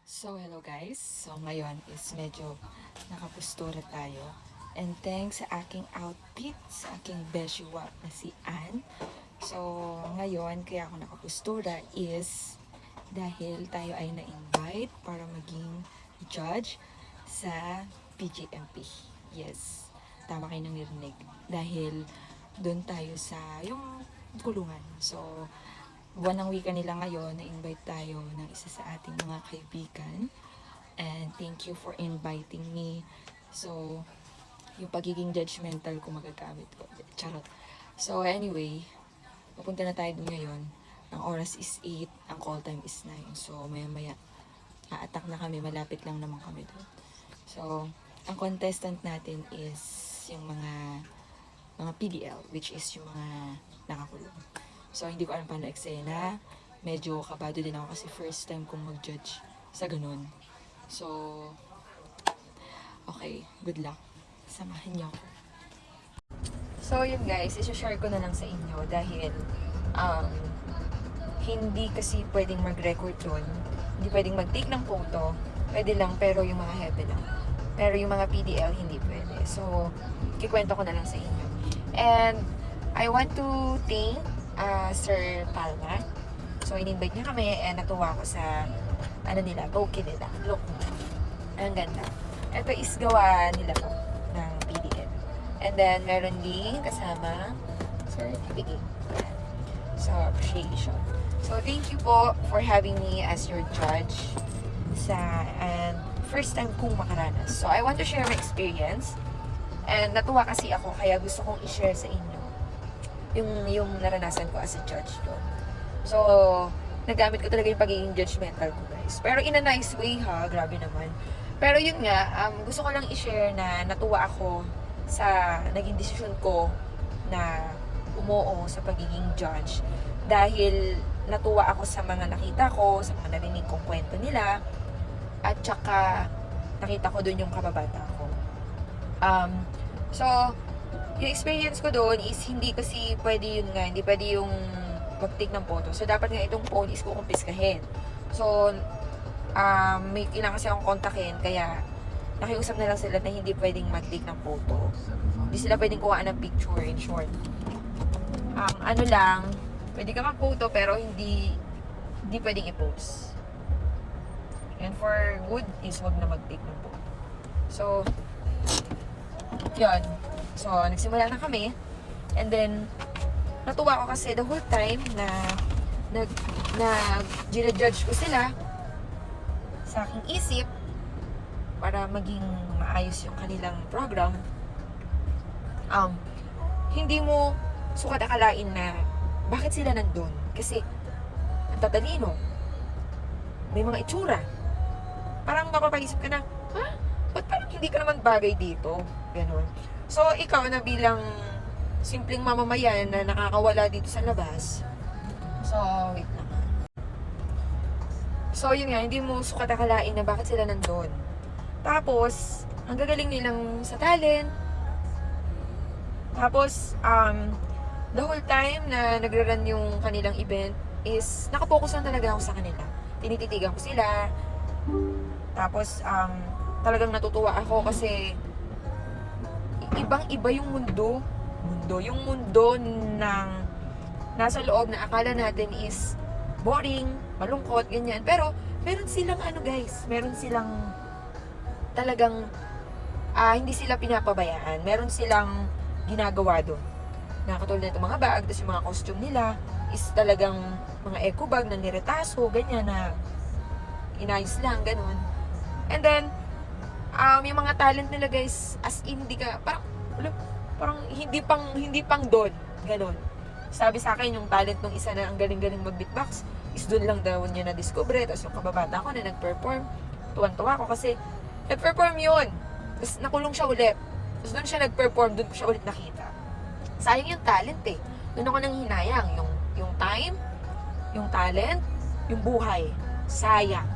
So, hello guys. So, ngayon is medyo nakapustura tayo. And thanks sa aking outfit, sa aking beshiwa na si Ann. So, ngayon, kaya ako nakapustura is dahil tayo ay na-invite para maging judge sa PGMP. Yes, tama kayo nang narinig. Dahil doon tayo sa yung kulungan. So, buwan ng wika nila ngayon, na-invite tayo ng isa sa ating mga kaibigan. And thank you for inviting me. So, yung pagiging judgmental ko magagamit ko. Charot. So, anyway, papunta na tayo dun ngayon. Ang oras is 8, ang call time is 9. So, maya-maya, a-attack na kami. Malapit lang naman kami dun. So, ang contestant natin is yung mga PDL, which is yung mga nakakulong. So, hindi ko alam paano eksena. Medyo kabado din ako kasi first time kong mag-judge sa ganun. So, okay, good luck. Samahan niyo ako. So, yun guys, isi-share ko na lang sa inyo dahil hindi kasi pwedeng mag-record doon. Hindi pwedeng mag-take ng photo. Pwede lang, pero yung mga heavy lang. Pero yung mga PDL, hindi pwede. So, kikwento ko na lang sa inyo. And, I want to thank Sir Palma. So, in-invite niya kami and natuwa ko sa bouquet nila. Look, ang ganda. Ito is gawa nila po ng PDL. And then, meron din kasama certificate. So, appreciation. So, thank you po for having me as your judge and first time kong makaranas. So, I want to share my experience. And natuwa kasi ako, kaya gusto kong i-share sa inyo yung naranasan ko as a judge doon. So, nagamit ko talaga yung pagiging judgmental ko, guys. Pero in a nice way, ha? Grabe naman. Pero yun nga, gusto ko lang i-share na natuwa ako sa naging desisyon ko na umuo sa pagiging judge. Dahil natuwa ako sa mga nakita ko, sa mga narinig kong kwento nila, at saka nakita ko doon yung kababata ko. So, yung experience ko doon is hindi kasi pwede yun nga, hindi pwede yung mag-take ng photo. So, dapat nga itong phone is kukumpiskahin. So, may kailangan kasi akong kontakin, kaya nakiusap na lang sila na hindi pwedeng mag-take ng photo. Hindi sila pwedeng kuhaan ng picture, in short. Ano lang, pwede ka mag-photo pero hindi pwedeng i-post. And for good is wag na mag-take ng photo. So, yun. So, nagsimula na kami. And then, natuwa ko kasi the whole time na ginajudge ko sila sa aking isip para maging maayos yung kanilang program. Hindi mo sukat akalain na bakit sila nandun. Kasi, ang tatalino. May mga itsura. Parang mapapaisip ka na, ha? Ba't parang hindi ka naman bagay dito? Ganon. So, ikaw na bilang simpleng mamamayan na nakakawala dito sa labas. So, wait lang. So, yun nga, hindi mo sukat akalain na bakit sila nandun. Tapos, ang gagaling nilang sa talent. Tapos, the whole time na nagre-run yung kanilang event is nakapokus lang talaga ako sa kanila. Tinititigan ko sila. Tapos, talagang natutuwa ako kasi ibang-iba yung mundo. Yung mundo ng nasa loob na akala natin is boring, malungkot, ganyan. Pero, meron silang guys, meron silang talagang hindi sila pinapabayaan. Meron silang ginagawa doon. Nakatulad na itong mga bag, tapos yung mga costume nila is talagang mga eco bag na niretaso, ganyan na inayos lang, ganun. And then, yung mga talent nila guys, as in, parang hindi pang doon, ganun. Sabi sa akin, yung talent ng isa na ang galing-galing mag-beatbox, is doon lang daw niya na-discover. Tapos yung kababata ko na nag-perform, tuwan-tuwa ako kasi nag-perform yun. Tapos nakulong siya ulit. Tapos doon siya nag-perform, doon ko siya ulit nakita. Sayang yung talent eh. Doon ako nang hinayang. Yung time, yung talent, yung buhay. Sayang.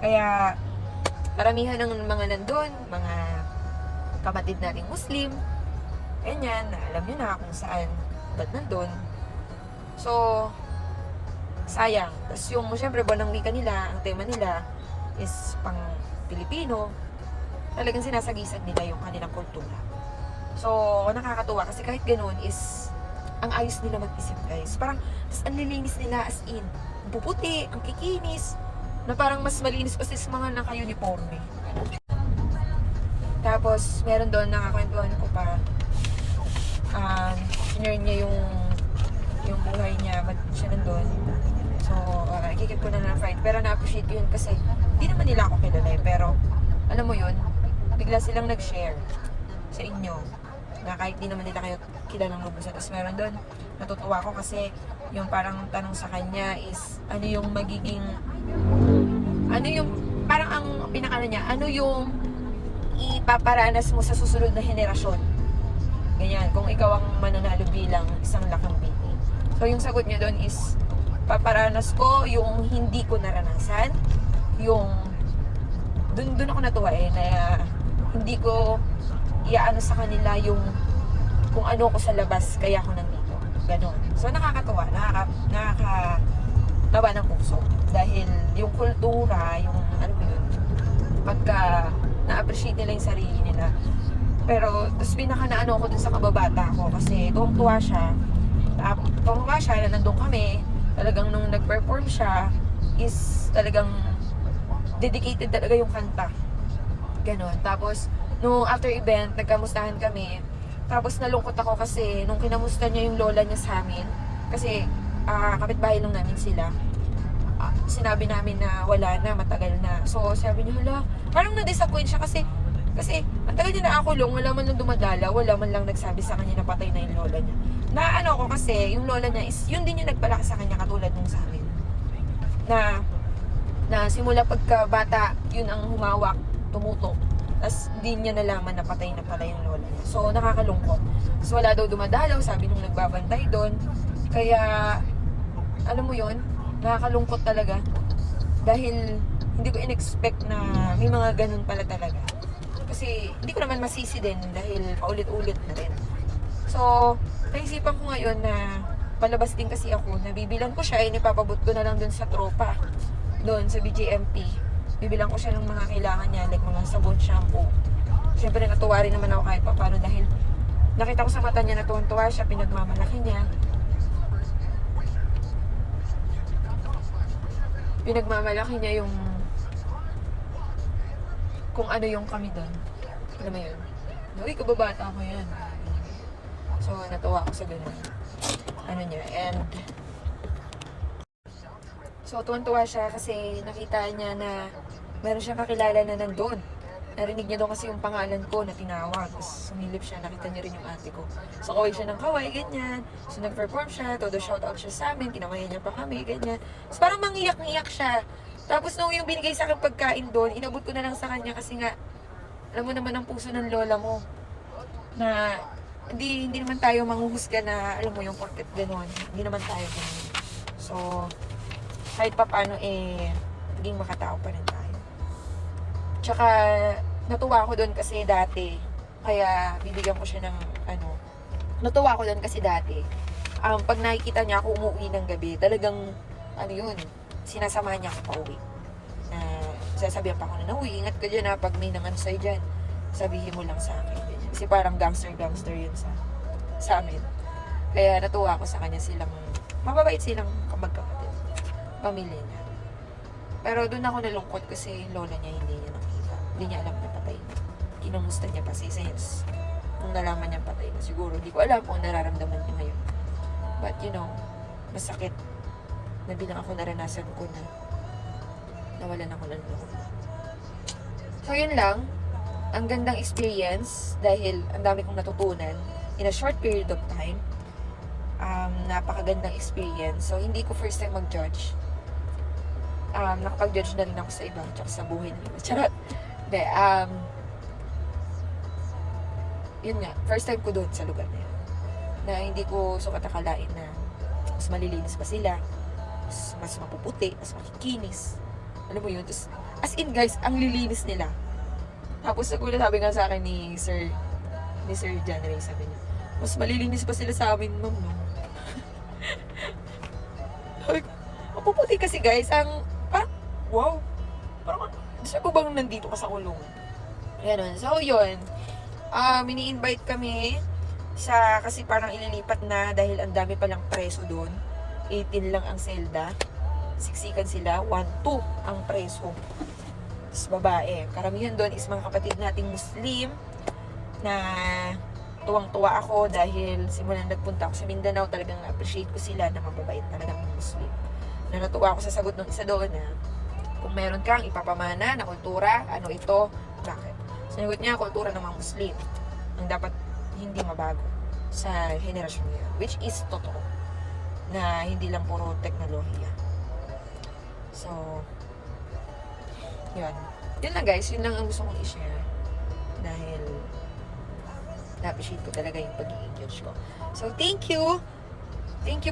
Kaya, karamihan ng mga nandun, mga kapatid nating Muslim, ganyan, na alam nyo na kung saan, ba't nandun. So, sayang. Tapos yung, syempre, buwan ng wika nila, ang tema nila, is pang Pilipino, talagang sinasagisag nila yung kanilang kultura. So, nakakatuwa kasi kahit ganun is, ang ayos nila mag-isip guys. Parang, tas ang lilinis nila as in, ang puputi, ang kikinis, na parang mas malinis pa sa mga naka-uniforme. Tapos, meron doon, nakakwentuhan ko pa, sinare niya yung buhay niya, ba't siya nandun. So, ikikip ko na ng friend. Pero na-appreciate ko yun kasi, hindi naman nila ako kilala eh. Pero, alam mo yun, bigla silang nag-share sa inyo na kahit di naman nila kayo kilalang lubusan. Tapos meron doon, natutuwa ko kasi yung parang tanong sa kanya is, ano yung parang ang pinakano niya, ano yung ipaparanas mo sa susunod na henerasyon. Ganyan, kung ikaw ang mananalo bilang isang lakambini. So yung sagot niya doon is, paparanas ko yung hindi ko naranasan, yung doon ako natuwa na hindi ko iaano sa kanila yung kung ano ko sa labas kaya ako nandito. Ganon. So nakakatuwa, nakakatawa ng puso dahil yung kultura, yung ano yun, pagka na-appreciate nila yung sarili nila. Pero tapos pinaka naano ko dun sa kababata ko kasi tuwang-tuwa siya. Tuwang-tuwa siya na nandun kami. Talagang nung nag-perform siya is talagang dedicated talaga yung kanta. Ganon. Tapos nung after event, nagkamustahan kami. Tapos nalungkot ako kasi nung kinamusta niya yung lola niya sa amin, kasi kapitbahay lang namin sila, sinabi namin na wala na, matagal na. So sabi niya, hala, parang na-disappoint siya kasi ang tagal niya nakakulong, wala man lang dumadala, wala man lang nagsabi sa kanya na patay na yung lola niya. Naano ko kasi, yung lola niya is, yun din yung nagpalaki sa kanya katulad nung sa amin. Na simula pagkabata, yun ang humawak, tumutok. Tapos hindi niya nalaman na patay na pala yung lola niya. So nakakalungkot. So wala daw dumadalaw, sabi nung nagbabantay doon. Kaya, alam mo yun, nakakalungkot talaga. Dahil hindi ko in-expect na may mga ganun pala talaga. Kasi hindi ko naman masisi din dahil paulit-ulit na rin. So, naisipan ko ngayon na palabas din kasi ako. Nabibilan ko siya, inipapabot ko na lang dun sa tropa. Doon sa BGMP. Bibilang ko siya ng mga kailangan niya, like mga sabon, shampoo. Siyempre natuwa rin naman ako kahit pa paano dahil nakita ko sa mata niya na tuwan-tuwa siya, pinagmamalaki niya. Pinagmamalaki niya yung kung ano yung kami doon. Alam mo yun? Uy, kababata ko yan. So, natuwa ako sa ganun. Ano niya. And, so, tuwan-tuwa siya kasi nakita niya na meron siyang kakilala na nandun. Narinig niya doon kasi yung pangalan ko na tinawag. Tapos sumilip siya, nakita niya rin yung ate ko. So, kaway siya ng kaway, ganyan. So, nag-perform siya, todo shoutout siya sa amin, kinamayan niya pa kami, ganyan. So, parang mangiyak-ngiyak siya. Tapos nung yung binigay sa akin pagkain doon, inabot ko na lang sa kanya kasi nga, alam mo naman ang puso ng lola mo. Na, hindi naman tayo manghuhusga na, alam mo yung porket gano'n. Hindi naman tayo gano'n. So, kahit pa paano naging makatao pa rin tayo. Tsaka, natuwa ako doon kasi dati, kaya bibigyan ko siya ng, natuwa ako doon kasi dati, pag nakikita niya ako umuwi ng gabi, talagang, sinasama niya ako pauwi. Na, sasabihan pa ako na, uy, ingat ka dyan ha, pag may nangansay dyan, sabihin mo lang sa akin. Kasi parang gangster yun sa amin. Kaya natuwa ako sa kanya silang, mababait silang magkapatid. Pamilya niya. Pero doon ako nalungkot kasi lola niya hindi niya nakita. Hindi niya alam na patay na. Kinumusta niya pa since nung nalaman niya patay na. Siguro, hindi ko alam kung nararamdaman niya ngayon. But masakit na bilang ako naranasan ko na nawalan ako ng loob. So yun lang, ang gandang experience dahil ang dami kong natutunan in a short period of time. Napakagandang experience. So hindi ko first time mag-judge. Nakapag-judge na rin ako sa iba tsaka sa buhay nila. Charot! De, yun nga, first time ko doon sa lugar na yun. Na hindi ko sukat akalain na mas malilinis pa sila, mas mapuputi, mas makikinis. Alam mo yun? Tapos, as in guys, ang lilinis nila. Tapos nagulat, sabi nga sa akin ni Sir John Ray, sabi niya, mas malilinis pa sila sa amin, ma'am, no? Mapuputi kasi guys, parang, wow, parang Gusto ko bang nandito ka sa kulungan? Ganun. So, yun. Mini-invite kami kasi parang ililipat na dahil ang dami palang preso doon. 18 lang ang selda. Siksikan sila. 1-2 ang preso. Tapos babae. Karamihan doon is mga kapatid nating Muslim na tuwang-tuwa ako dahil simulan nagpunta ako sa Mindanao, talagang appreciate ko sila na mababait talagang Muslim. Natuwa ako sa sagot ng isa doon na kung meron kang ipapamana na kultura, ano ito, bakit? Sinagot niya, kultura ng mga Muslim ang dapat hindi mabago sa henerasyon ngayon, which is totoo na hindi lang puro teknolohiya. So, yun lang guys, yun lang ang gusto kong i-share dahil na-appreciate ko talaga yung pag-i-engage ko. So, thank you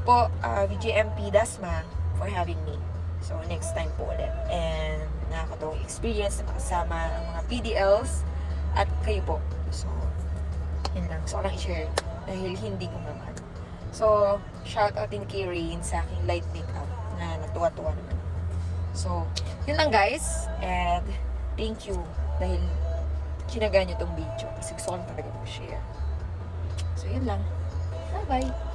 po VJMP Dasma for having me. So, next time po ulit. And nakakatawang experience na makasama ang mga PDLs at kayo po. So, yun lang. So, lang i-share dahil hindi ko naman. So, shout out din kay Rain sa aking light makeup na natuwa-tuwa naman. So, yun lang guys. And thank you dahil kinaga nyo tong video kasi gusto ko lang talaga mag-share. So, yun lang. Bye-bye!